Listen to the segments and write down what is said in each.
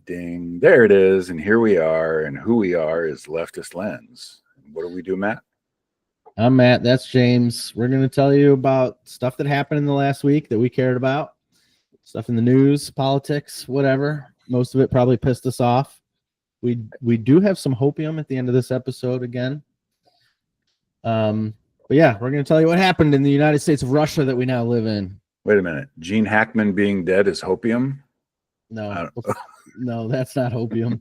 Ding. There it is. And here we are. And who we are is Leftist Lens. What do we do, Matt? I'm Matt. That's James. We're going to tell you about stuff that happened in the last week that we cared about. Stuff in the news, politics, whatever. Most of it probably pissed us off. We do have some hopium at the end of this episode again. But yeah, we're going to tell you what happened in the United States of Russia that we now live in. Wait a minute. Gene Hackman being dead is hopium? No, no, that's not hopium.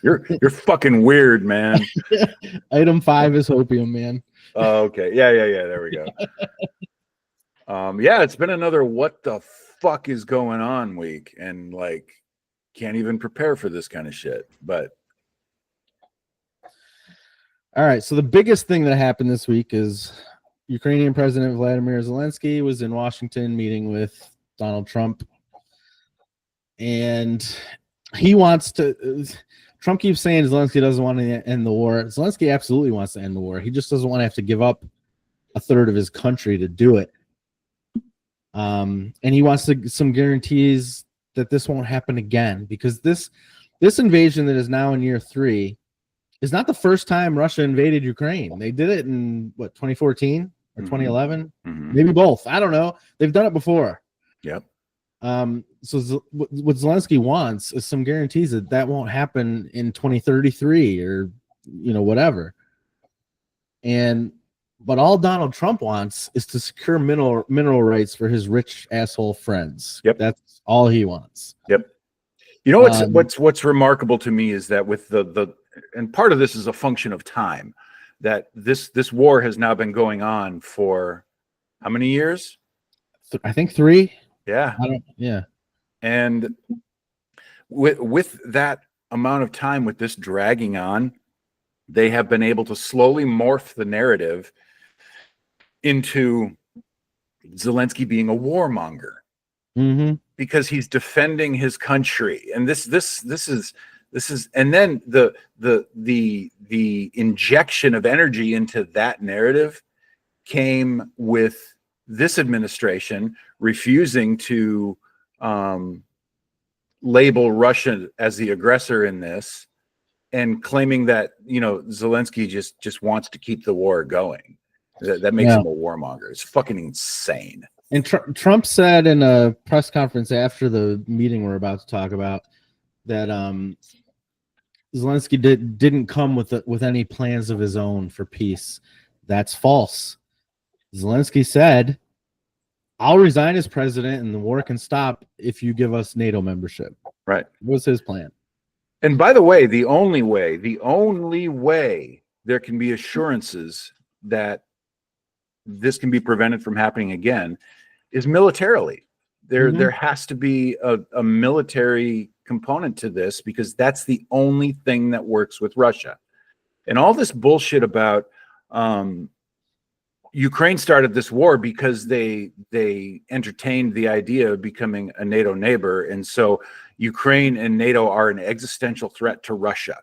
You're fucking weird, man. Item 5 is hopium, man. Oh, okay. Yeah. There we go. Yeah, it's been another what the fuck is going on week, and like can't even prepare for this kind of shit. But all right, so the biggest thing that happened this week is Ukrainian President Volodymyr Zalensky was in Washington meeting with Donald Trump. And he wants to, Trump keeps saying Zelensky doesn't want to end the war. Zelensky absolutely wants to end the war. He just doesn't want to have to give up a third of his country to do it. And he wants some guarantees that this won't happen again, because this invasion that is now in year 3 is not the first time Russia invaded Ukraine. They did it in, what, 2014 or 2011? Mm-hmm. Maybe both. I don't know. They've done it before. Yep. So what Zelensky wants is some guarantees that won't happen in 2033 or, whatever. But all Donald Trump wants is to secure mineral rights for his rich asshole friends. Yep. That's all he wants. Yep. You know, what's remarkable to me is that with the and part of this is a function of time, that this war has now been going on for how many years? I think 3. Yeah. Yeah. And with that amount of time, with this dragging on, they have been able to slowly morph the narrative into Zelensky being a warmonger, because he's defending his country. And this is, and then the injection of energy into that narrative came with this administration refusing to label Russia as the aggressor in this, and claiming that Zelensky just wants to keep the war going. That makes him a warmonger. It's fucking insane. And Trump said in a press conference after the meeting we're about to talk about that Zelensky didn't come with any plans of his own for peace. That's false. Zelensky said, "I'll resign as president and the war can stop if you give us NATO membership." Right. That was his plan. And by the way, the only way there can be assurances that this can be prevented from happening again is militarily. There has to be a military component to this, because that's the only thing that works with Russia. And all this bullshit about Ukraine started this war because they entertained the idea of becoming a NATO neighbor, and so Ukraine and NATO are an existential threat to Russia.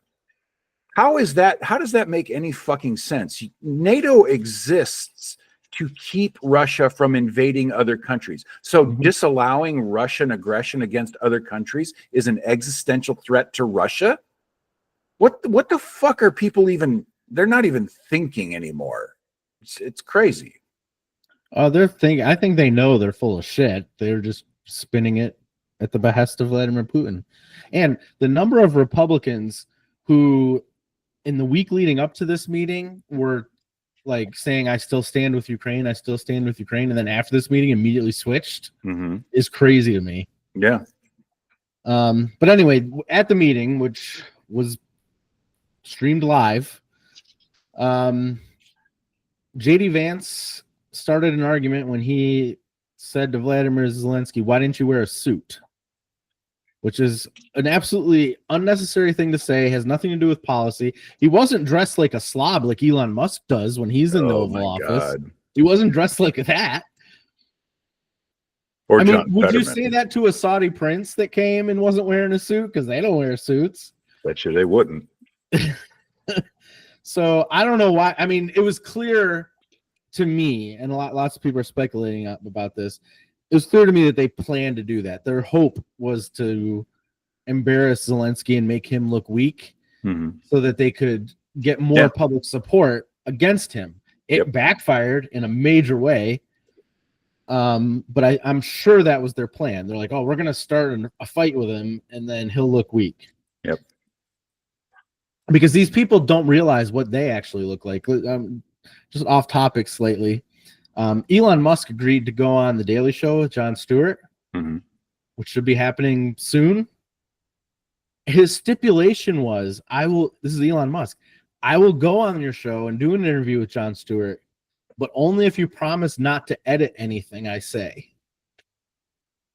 How is that? How does that make any fucking sense? NATO exists to keep Russia from invading other countries. So disallowing Russian aggression against other countries is an existential threat to Russia? What the fuck are people even? They're not even thinking anymore. It's crazy. I think they know they're full of shit. They're just spinning it at the behest of Vladimir Putin. And the number of Republicans who, in the week leading up to this meeting, were like saying, "I still stand with Ukraine. I still stand with Ukraine," and then after this meeting immediately switched, is crazy to me. Yeah. But anyway, at the meeting, which was streamed live, J.D. Vance started an argument when he said to Vladimir Zelensky, "Why didn't you wear a suit?" Which is an absolutely unnecessary thing to say, has nothing to do with policy. He wasn't dressed like a slob like Elon Musk does when he's in the Oval Office. He wasn't dressed like that. Or would you say that to a Saudi prince that came and wasn't wearing a suit? Because they don't wear suits. Bet you they wouldn't. So I don't know why. I mean, it was clear to me, and lots of people are speculating about this. It was clear to me that they planned to do that. Their hope was to embarrass Zelensky and make him look weak so that they could get more public support against him. It backfired in a major way. But I'm sure that was their plan. They're like, oh, we're going to start a fight with him and then he'll look weak. Yep. Because these people don't realize what they actually look like. Just off topic slightly. Elon Musk agreed to go on the Daily Show with Jon Stewart, which should be happening soon. His stipulation was, this is Elon Musk, I will go on your show and do an interview with Jon Stewart, but only if you promise not to edit anything I say.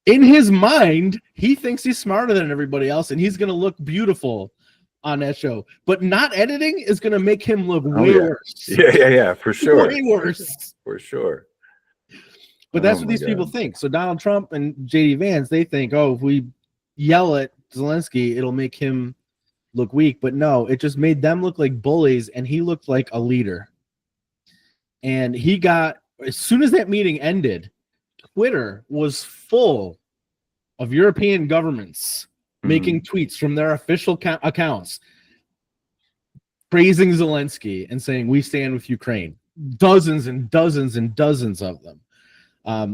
In his mind, he thinks he's smarter than everybody else, and he's going to look beautiful on that show. But not editing is going to make him look way worse. Yeah, for sure. Way worse. For sure. But that's what these people think. So Donald Trump and J.D. Vance, they think, oh, if we yell at Zelensky, it'll make him look weak. But no, it just made them look like bullies, and he looked like a leader. And he got, as soon as that meeting ended, Twitter was full of European governments making tweets from their official accounts praising Zelensky and saying, we stand with Ukraine. Dozens and dozens and dozens of them.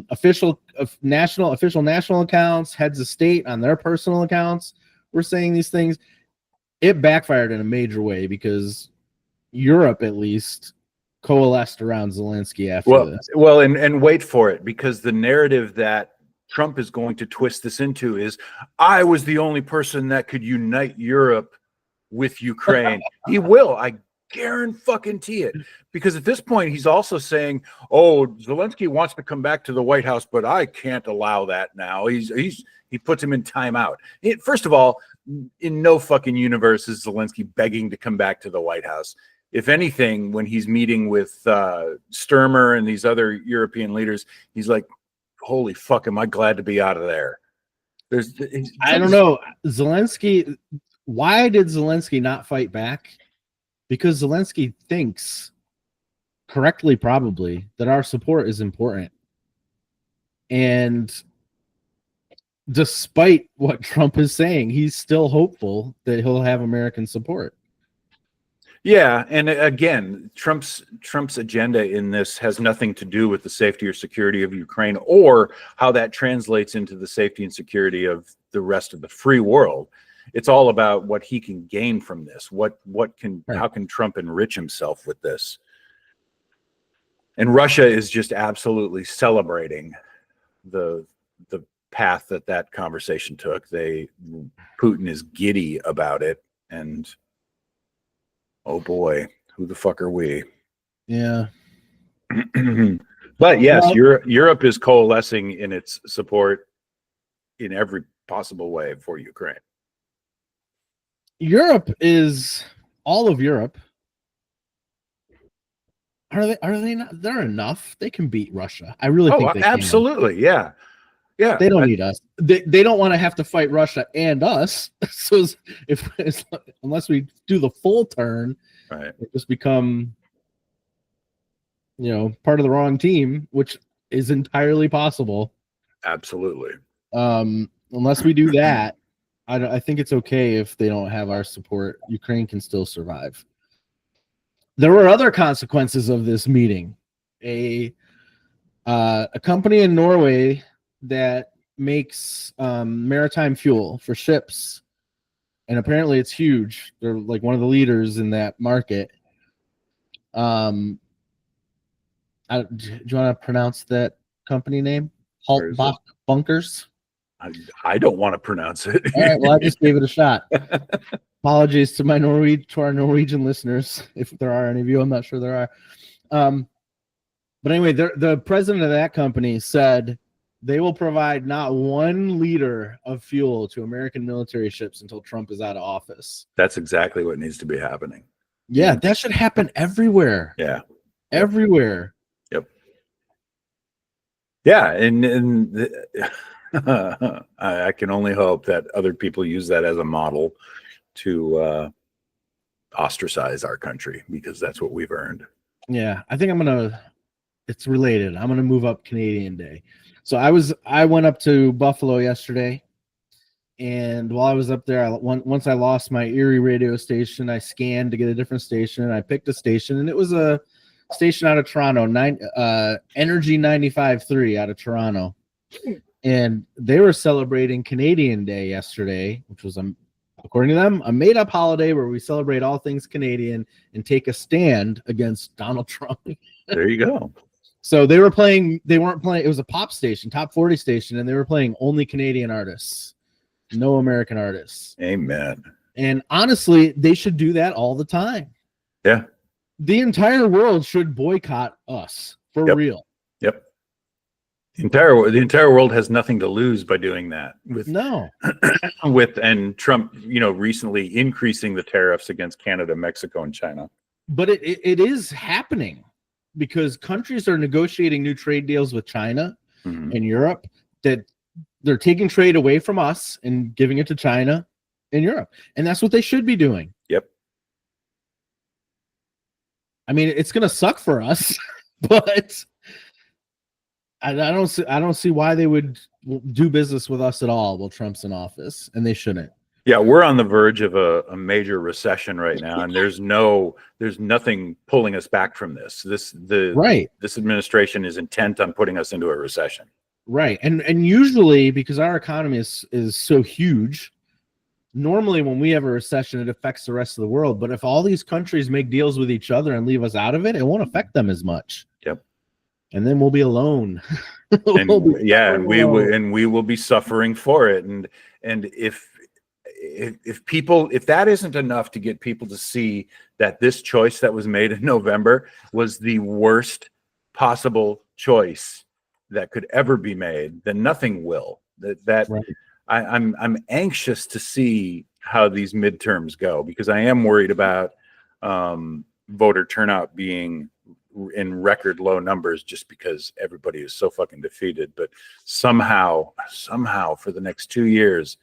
Official national accounts, heads of state on their personal accounts were saying these things. It backfired in a major way because Europe, at least, coalesced around Zelensky after this. Well, and wait for it, because the narrative that Trump is going to twist this into is, I was the only person that could unite Europe with Ukraine. He will. I guarantee it. Because at this point, he's also saying, oh, Zelensky wants to come back to the White House, but I can't allow that now. He puts him in timeout. First of all, in no fucking universe is Zelensky begging to come back to the White House. If anything, when he's meeting with Sturmer and these other European leaders, he's like, holy fuck, am I glad to be out of there. I don't know. Zelensky, why did Zelensky not fight back? Because Zelensky thinks, correctly probably, that our support is important. And despite what Trump is saying, he's still hopeful that he'll have American support. Yeah, and again, Trump's agenda in this has nothing to do with the safety or security of Ukraine or how that translates into the safety and security of the rest of the free world. It's all about what he can gain from this. How can Trump enrich himself with this? And Russia is just absolutely celebrating the path that conversation took. Putin is giddy about it, and oh boy, who the fuck are we? Yeah. But yes, Europe is coalescing in its support in every possible way for Ukraine. Europe is all of Europe. Are they not? They're enough. They can beat Russia. I really think they absolutely can. Yeah. Yeah. They don't need us. They don't want to have to fight Russia and us. So unless we do the full turn, right, it just become part of the wrong team, which is entirely possible. Absolutely. Unless we do that, I think it's okay if they don't have our support. Ukraine can still survive. There were other consequences of this meeting. A company in Norway that makes maritime fuel for ships, and apparently it's huge. They're like one of the leaders in that market. Do you want to pronounce that company name? Haltbakk Bunkers. I don't want to pronounce it. All right, well, I just gave it a shot. Apologies to our Norwegian listeners, if there are any of you. I'm not sure there are. But anyway, the president of that company said they will provide not 1 liter of fuel to American military ships until Trump is out of office. That's exactly what needs to be happening. Yeah, that should happen everywhere. Yeah. Everywhere. Yep. Yeah, and I can only hope that other people use that as a model to ostracize our country, because that's what we've earned. Yeah, I think it's related. I'm gonna move up Canadian Day. So I went up to Buffalo yesterday, And while I was up there, once I lost my Erie radio station, I scanned to get a different station, and I picked a station, and it was a station out of Toronto, Energy 95.3 out of Toronto. And they were celebrating Canadian Day yesterday, which was, according to them, a made-up holiday where we celebrate all things Canadian and take a stand against Donald Trump. There you go. So they weren't playing, it was a pop station, top 40 station, and they were playing only Canadian artists, no American artists. Amen. And honestly, they should do that all the time. Yeah. The entire world should boycott us for real. Yep. The entire world has nothing to lose by doing that. And Trump, recently increasing the tariffs against Canada, Mexico, and China. But it is happening because countries are negotiating new trade deals with China and Europe that they're taking trade away from us and giving it to China and Europe. And that's what they should be doing. Yep. I mean, it's going to suck for us, but I don't see why they would do business with us at all while Trump's in office, and they shouldn't. Yeah, we're on the verge of a major recession right now, and there's nothing pulling us back from this. This administration is intent on putting us into a recession. Right. And usually, because our economy is so huge, normally when we have a recession, it affects the rest of the world. But if all these countries make deals with each other and leave us out of it, it won't affect them as much. Yep. And then we'll be alone. And we will be suffering for it. And if that isn't enough to get people to see that this choice that was made in November was the worst possible choice that could ever be made, then nothing will. Right. I'm anxious to see how these midterms go, because I am worried about voter turnout being in record low numbers just because everybody is so fucking defeated. But somehow for the next 2 years,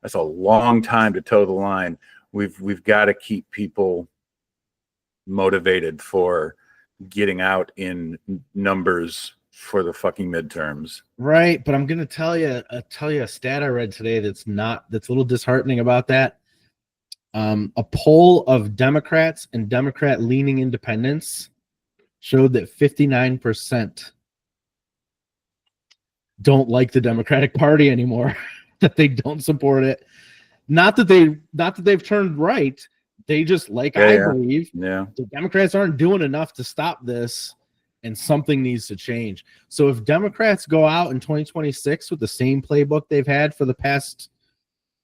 that's a long time to toe the line. We've got to keep people motivated for getting out in numbers for the fucking midterms. Right, but I'm gonna tell you a stat I read today that's a little disheartening about that. A poll of Democrats and Democrat-leaning independents showed that 59% don't like the Democratic Party anymore. That they don't support it. Not that they've turned right. They just I believe the Democrats aren't doing enough to stop this, and something needs to change. So if Democrats go out in 2026 with the same playbook they've had for the past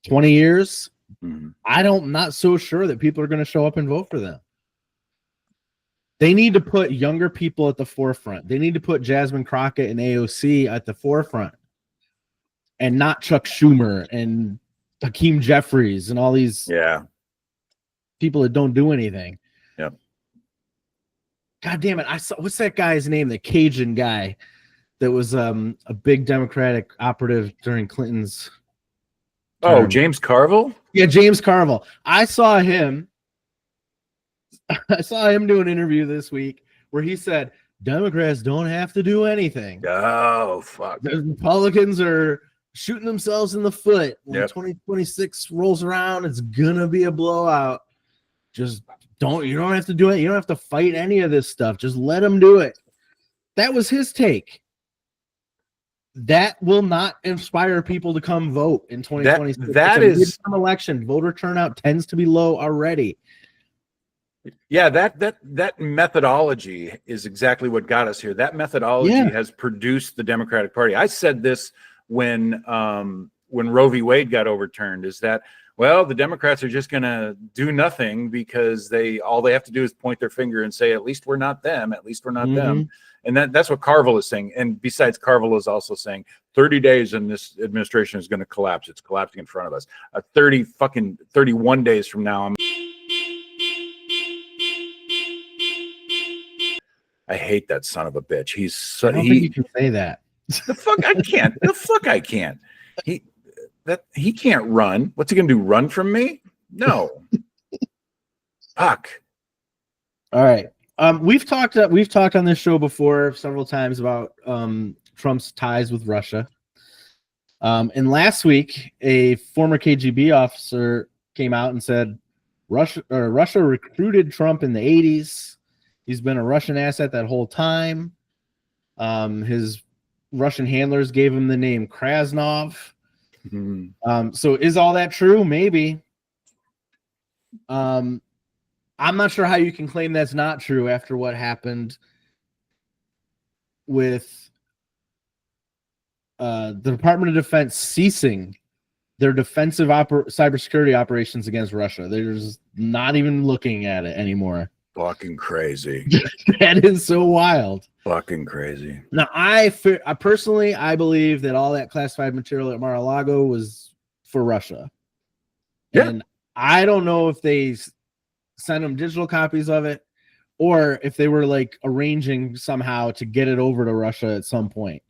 20 years, I'm not so sure that people are going to show up and vote for them. They need to put younger people at the forefront. They need to put Jasmine Crockett and AOC at the forefront, and not Chuck Schumer and Hakeem Jeffries and all these people that don't do anything. Yep. God damn it. What's that guy's name? The Cajun guy that was a big Democratic operative during Clinton's term. Oh, James Carville? Yeah, James Carville. I saw him do an interview this week where he said Democrats don't have to do anything. Oh, fuck. The Republicans are shooting themselves in the foot. When 2026 rolls around, it's gonna be a blowout. You don't have to do it. You don't have to fight any of this stuff. Just let them do it. That was his take. That will not inspire people to come vote in 2026. That is an election. Voter turnout tends to be low already. Yeah, that methodology is exactly what got us here. That methodology has produced the Democratic Party. I said this when Roe v. Wade got overturned, is that, well, the Democrats are just going to do nothing because all they have to do is point their finger and say, at least we're not them. At least we're not them. And that's what Carville is saying. And besides, Carville is also saying 30 days and this administration is going to collapse. It's collapsing in front of us. 31 days from now, I hate that son of a bitch. I don't think you can say that. The fuck I can't. I can't. He can't run. What's he gonna do? Run from me? No. Fuck. All right. We've talked on this show before several times about Trump's ties with Russia. And last week, a former KGB officer came out and said Russia recruited Trump in the 80s. He's been a Russian asset that whole time. His Russian handlers gave him the name Krasnov. So is all that true? Maybe. I'm not sure how you can claim that's not true after what happened with the Department of Defense ceasing their defensive cybersecurity operations against Russia. They're just not even looking at it anymore. Fucking crazy. That is so wild. Fucking crazy. Now, I personally, I believe that all that classified material at Mar-a-Lago was for Russia. Yeah. And I don't know if they sent them digital copies of it or if they were like arranging somehow to get it over to Russia at some point.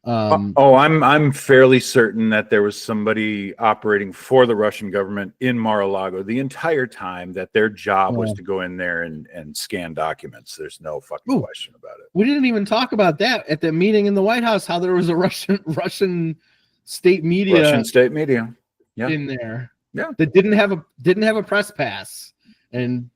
I'm fairly certain that there was somebody operating for the Russian government in Mar-a-Lago the entire time, that their job was to go in there and scan documents. There's no fucking question about it. We didn't even talk about that at the meeting in the White House, how there was a Russian state media in there. Yeah. That didn't have a press pass and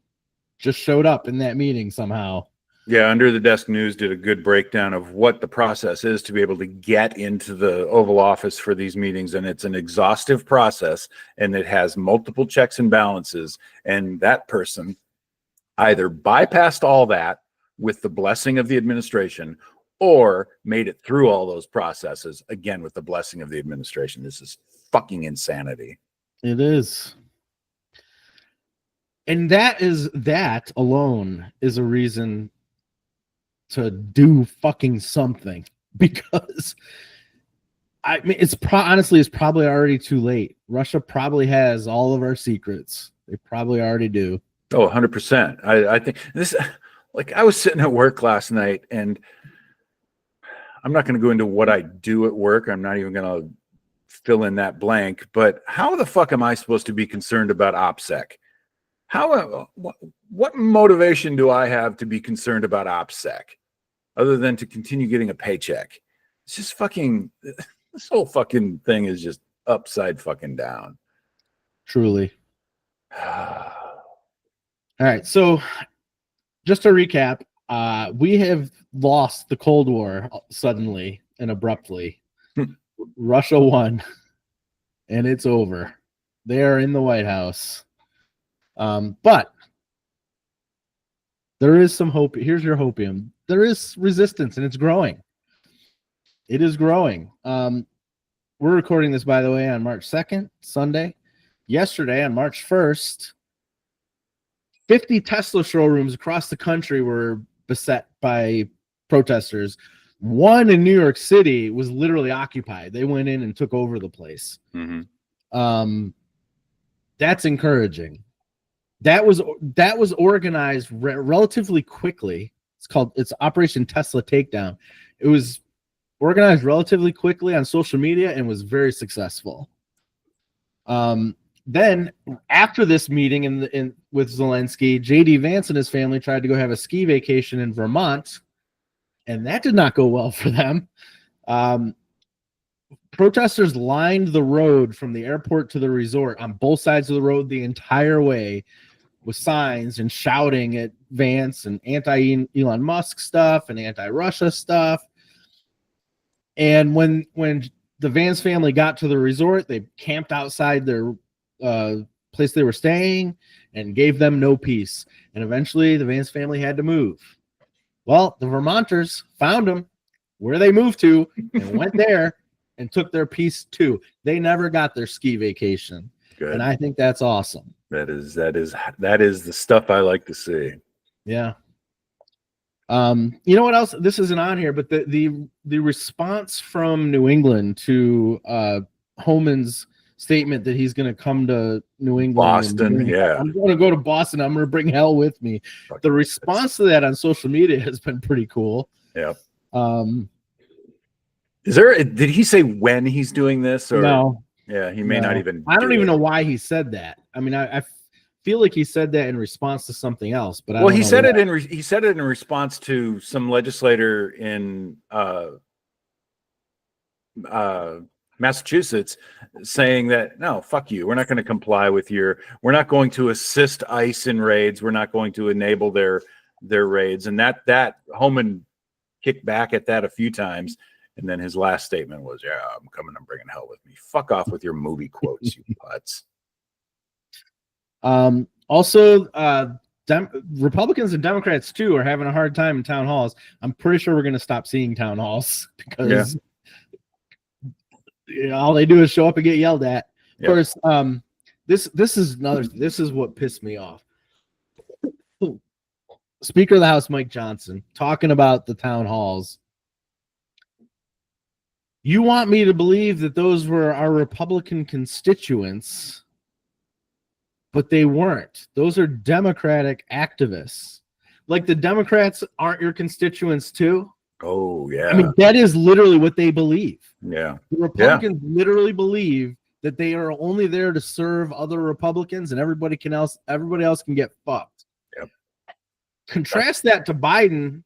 just showed up in that meeting somehow. Yeah, Under the Desk News did a good breakdown of what the process is to be able to get into the Oval Office for these meetings, and it's an exhaustive process, and it has multiple checks and balances, and that person either bypassed all that with the blessing of the administration or made it through all those processes, again, with the blessing of the administration. This is fucking insanity. It is. And that alone is a reason to do fucking something, because I mean, honestly, it's probably already too late. Russia probably has all of our secrets. They probably already do. Oh, 100%. I think this, like, I was sitting at work last night, and I'm not going to go into what I do at work. I'm not even going to fill in that blank, but how the fuck am I supposed to be concerned about OPSEC? What motivation do I have to be concerned about OPSEC other than to continue getting a paycheck? It's just fucking, this whole fucking thing is just upside fucking down. Truly. All right. So just to recap, we have lost the Cold War suddenly and abruptly. Russia won, and it's over. They are in the White House. But there is some hope. Here's your hopium. There is resistance, and it's growing. It is growing. We're recording this, by the way, on March 2nd, Sunday. Yesterday, on March 1st, 50 Tesla showrooms across the country were beset by protesters. One in New York City was literally occupied. They went in and took over the place. Mm-hmm. That's encouraging. That was organized relatively quickly. It's Operation Tesla Takedown. It was organized relatively quickly on social media and was very successful. Then after this meeting with Zelensky, J.D. Vance and his family tried to go have a ski vacation in Vermont, and that did not go well for them. Protesters lined the road from the airport to the resort on both sides of the road the entire way with signs and shouting at Vance and anti-Elon Musk stuff and anti-Russia stuff. And when the Vance family got to the resort, they camped outside their place they were staying and gave them no peace. And eventually the Vance family had to move. Well, the Vermonters found them where they moved to and went there and took their peace too. They never got their ski vacation. Good. And I think that's awesome. That is the stuff I like to see. Yeah. You know what else? This isn't on here, but the response from New England to Homan's statement that he's going to come to New England, Boston. I'm going to go to Boston. I'm going to bring hell with me. The response to that on social media has been pretty cool. Yeah. Did he say when he's doing this? Or no. Yeah, he may not even. I don't even know why he said that. I mean, I feel like he said that in response to something else, but he said it in response to some legislator in Massachusetts, saying that no, fuck you, we're not going to comply with we're not going to assist ICE in raids, we're not going to enable their raids, and that Homan kicked back at that a few times, and then his last statement was, "Yeah, I'm coming, I'm bringing hell with me." Fuck off with your movie quotes, you putz. Also, Republicans and Democrats too are having a hard time in town halls. I'm pretty sure we're going to stop seeing town halls because all they do is show up and get yelled at. Of course, this is what pissed me off. Speaker of the House Mike Johnson talking about the town halls. You want me to believe that those were our Republican constituents, but they weren't. Those are Democratic activists. Like, the Democrats aren't your constituents too? Oh, yeah. I mean, that is literally what they believe. Yeah. The Republicans literally believe that they are only there to serve other Republicans, and everybody else can get fucked. Yep. Contrast that to Biden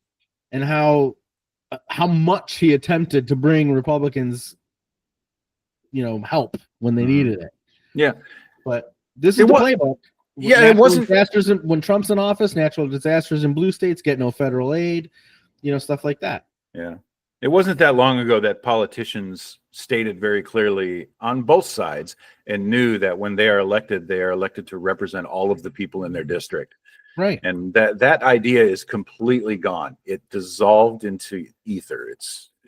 and how much he attempted to bring Republicans, help when they needed it. Yeah. But this is the playbook. Yeah, it wasn't disasters when Trump's in office. Natural disasters in blue states get no federal aid, stuff like that. Yeah, it wasn't that long ago that politicians stated very clearly on both sides and knew that when they are elected to represent all of the people in their district. Right. And that idea is completely gone. It dissolved into ether.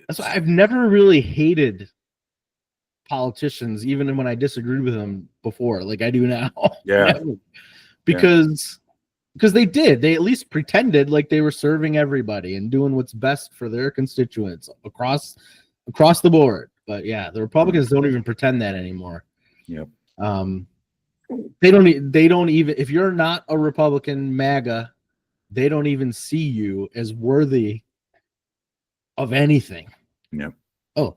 That's why I've never really hated politicians, even when I disagreed with them before, like I do now. Yeah. Because they at least pretended like they were serving everybody and doing what's best for their constituents across the board. But yeah, the Republicans don't even pretend that anymore. Yep. They don't even, if you're not a Republican MAGA, they don't even see you as worthy of anything. Yep. Oh,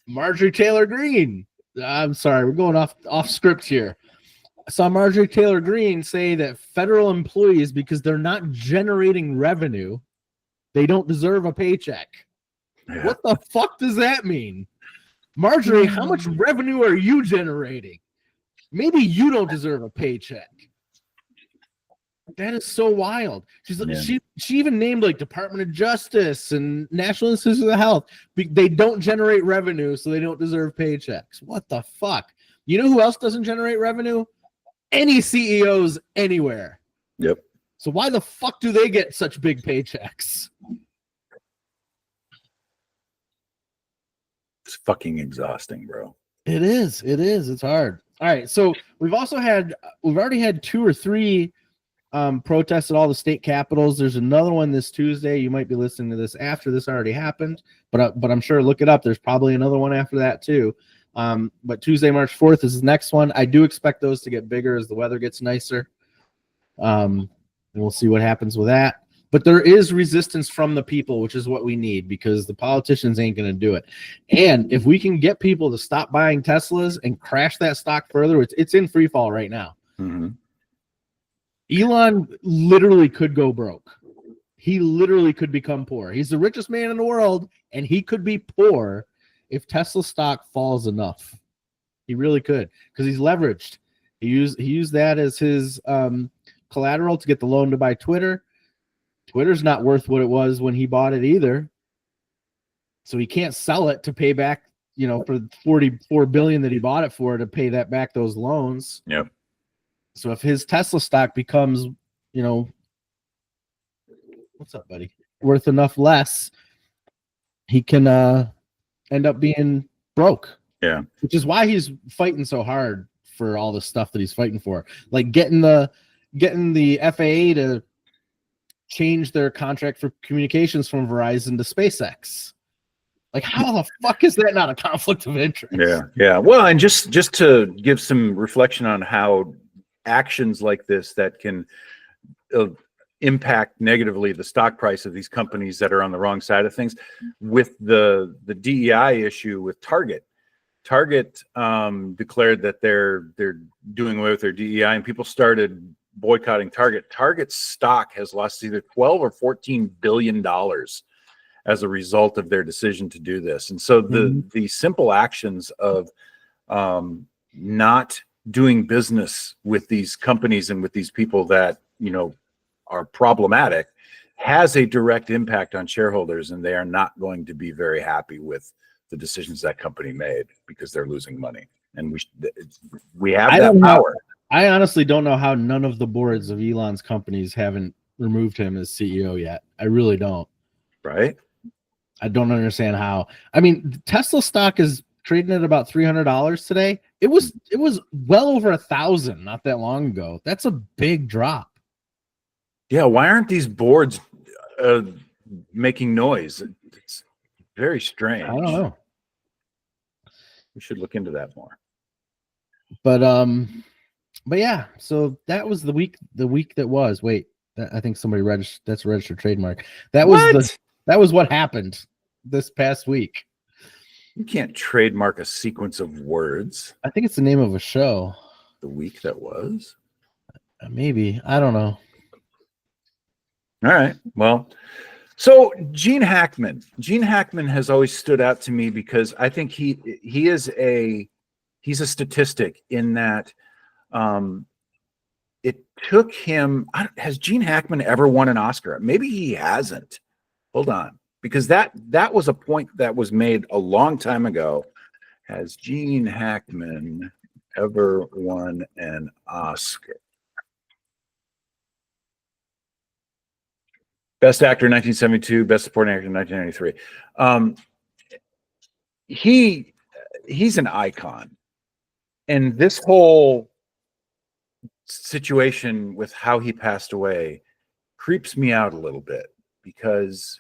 Marjorie Taylor Greene. I'm sorry, we're going off script here. I saw Marjorie Taylor Greene say that federal employees, because they're not generating revenue, they don't deserve a paycheck. Yeah. What the fuck does that mean? Marjorie, how much revenue are you generating? Maybe you don't deserve a paycheck. That is so wild. She even named like Department of Justice and National Institutes of Health. They don't generate revenue, so they don't deserve paychecks. What the fuck? You know who else doesn't generate revenue? Any CEOs anywhere. Yep. So why the fuck do they get such big paychecks? It's fucking exhausting, bro. It is. It's hard. All right. So we've already had 2 or 3 protests at all the state capitals. There's another one this Tuesday. You might be listening to this after this already happened, but I'm sure, look it up. There's probably another one after that too. But Tuesday, March 4th is the next one. I do expect those to get bigger as the weather gets nicer. And we'll see what happens with that. But there is resistance from the people, which is what we need, because the politicians ain't going to do it. And if we can get people to stop buying Teslas and crash that stock further, it's in free fall right now. Mm-hmm. Elon literally could go broke. He literally could become poor. He's the richest man in the world, and he could be poor if Tesla stock falls enough. He really could, because he's leveraged. He used that as his collateral to get the loan to buy Twitter. Twitter's not worth what it was when he bought it either. So he can't sell it to pay back, for $44 billion that he bought it for, to pay that back, those loans. Yep. So if his Tesla stock becomes, what's up, buddy? Worth enough less, he can end up being broke. Yeah. Which is why he's fighting so hard for all the stuff that he's fighting for. Like getting the FAA to change their contract for communications from Verizon to SpaceX. Like, how the fuck is that not a conflict of interest? Yeah. Well, and just to give some reflection on how actions like this that can impact negatively the stock price of these companies that are on the wrong side of things, with the DEI issue with Target. Target declared that they're doing away with their DEI, and people started boycotting Target. Target's stock has lost either 12 or 14 billion dollars as a result of their decision to do this. And so the simple actions of not doing business with these companies and with these people that, you know, are problematic has a direct impact on shareholders, and they are not going to be very happy with the decisions that company made because they're losing money. And we have that power. I honestly don't know how none of the boards of Elon's companies haven't removed him as CEO yet. I really don't. Right? I don't understand how. I mean, Tesla stock is trading at about $300 today. It was well over 1,000 not that long ago. That's a big drop. Yeah, why aren't these boards making noise? It's very strange. I don't know. We should look into that more. But yeah, so that was the week that was. Wait, I think somebody registered. That's a registered trademark. That was what happened this past week. You can't trademark a sequence of words. I think it's the name of a show. The week that was? Maybe. I don't know. All right. Well, so Gene Hackman has always stood out to me because I think he's a statistic in that it took him. Has Gene Hackman ever won an Oscar? Maybe he hasn't. Hold on, because that was a point that was made a long time ago. Has Gene Hackman ever won an Oscar? Best Actor in 1972, Best Supporting Actor in 1993. He's an icon, and this whole situation with how he passed away creeps me out a little bit because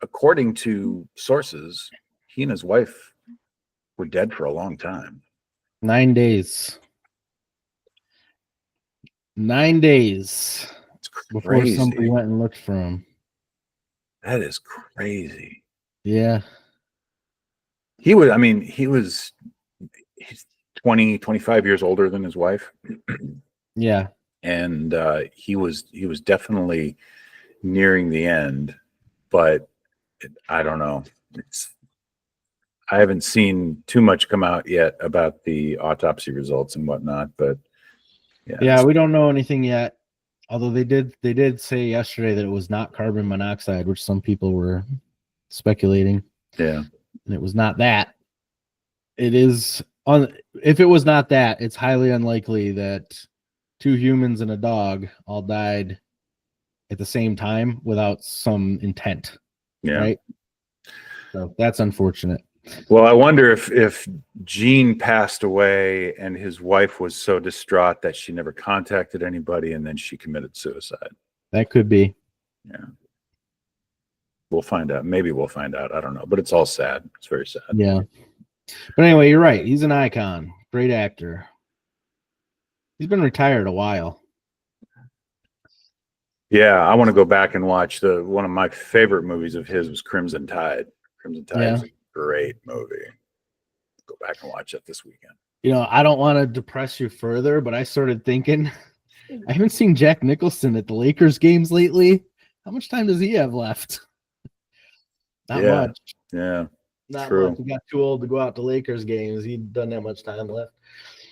according to sources, he and his wife were dead for a long time. 9 days. 9 days. Before somebody went and looked for him. That is crazy. Yeah. He's 20, 25 years older than his wife. Yeah. And he was definitely nearing the end, but I don't know. I haven't seen too much come out yet about the autopsy results and whatnot, but yeah, we don't know anything yet. Although they did say yesterday that it was not carbon monoxide, which some people were speculating. Yeah. And it was not that. If it was not that, it's highly unlikely that 2 humans and a dog all died at the same time without some intent. Yeah. Right. So that's unfortunate. Well, I wonder if Gene passed away and his wife was so distraught that she never contacted anybody and then she committed suicide. That could be. Yeah. We'll find out. Maybe we'll find out. I don't know. But it's all sad. It's very sad. Yeah. But anyway, you're right. He's an icon. Great actor. He's been retired a while. Yeah, I want to go back and watch one of my favorite movies of his was Crimson Tide. Crimson Tide is a great movie. Go back and watch it this weekend. You know, I don't want to depress you further, but I started thinking, I haven't seen Jack Nicholson at the Lakers games lately. How much time does he have left? Not much. Yeah. Not much. He got too old to go out to Lakers games. He doesn't have much time left.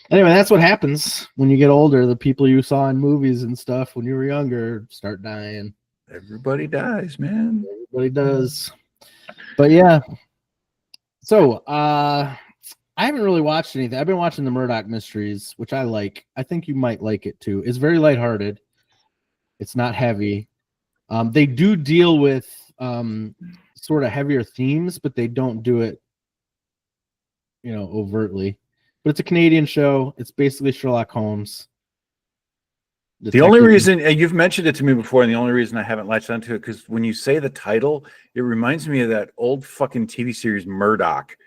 Anyway, that's what happens when you get older. The people you saw in movies and stuff when you were younger start dying. Everybody dies, man. Everybody does. But yeah. So I haven't really watched anything. I've been watching the Murdoch Mysteries, which I like. I think you might like it too. It's very lighthearted. It's not heavy. They do deal with sort of heavier themes, but they don't do it, overtly. But it's a Canadian show. It's basically Sherlock Holmes. The only reason, you've mentioned it to me before, and the only reason I haven't latched onto it, because when you say the title, it reminds me of that old fucking TV series Murdoch,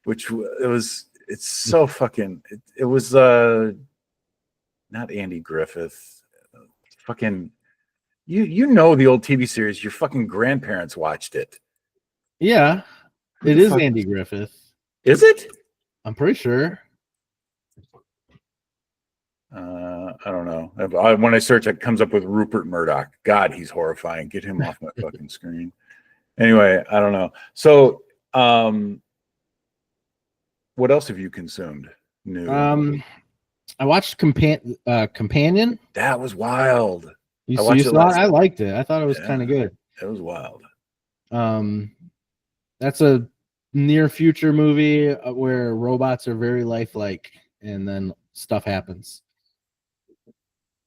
it's so fucking, it was not Andy Griffith, fucking, you know the old TV series, your fucking grandparents watched it. Yeah, it is Andy Griffith. Is it? I'm pretty sure. I don't know. When I search, it comes up with Rupert Murdoch. God, he's horrifying. Get him off my fucking screen. Anyway, I don't know. So, what else have you consumed? New. I watched Companion. That was wild. You I watched it saw last it? I liked it. I thought it was Yeah. kind of good. It was wild. That's a near future movie where robots are very lifelike and then stuff happens.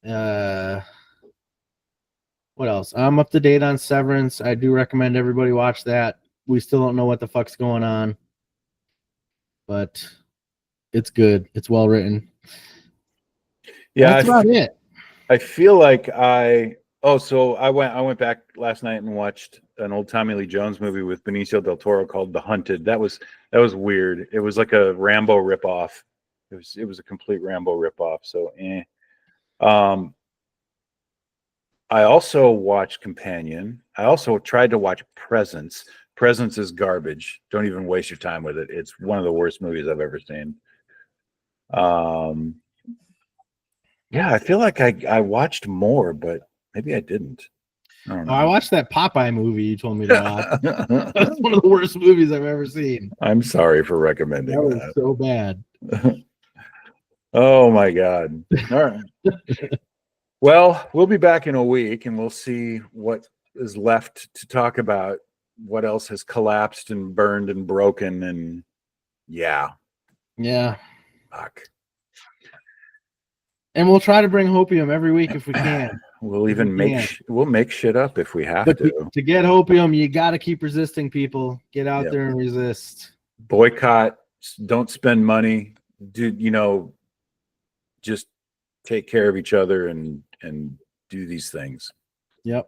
What else? I'm up to date on Severance. I do recommend everybody watch that. We still don't know what the fuck's going on, but it's good. It's well written. Yeah, that's about it. I feel like so I went back last night and watched an old Tommy Lee Jones movie with Benicio del Toro called The Hunted. That was weird. It was like a Rambo ripoff. It was a complete Rambo ripoff. So I also watched Companion. I also tried to watch Presence. Presence is garbage. Don't even waste your time with it. It's one of the worst movies I've ever seen. Yeah, I feel like I watched more, but maybe I didn't. I don't know. I watched that Popeye movie you told me to watch. That's one of the worst movies I've ever seen. I'm sorry for recommending that. Was so bad. Oh my God. All right. Well, we'll be back in a week and we'll see what is left to talk about. What else has collapsed and burned and broken and yeah. Fuck. And we'll try to bring hopium every week if we can. We'll even make shit up if we have to. To get hopium, you got to keep resisting, people. Get out there and resist. Boycott. Don't spend money. Just take care of each other and do these things. Yep.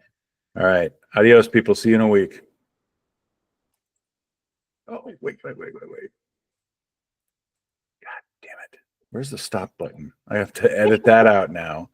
All right. Adios, people. See you in a week. Oh, wait. God damn it. Where's the stop button? I have to edit that out now.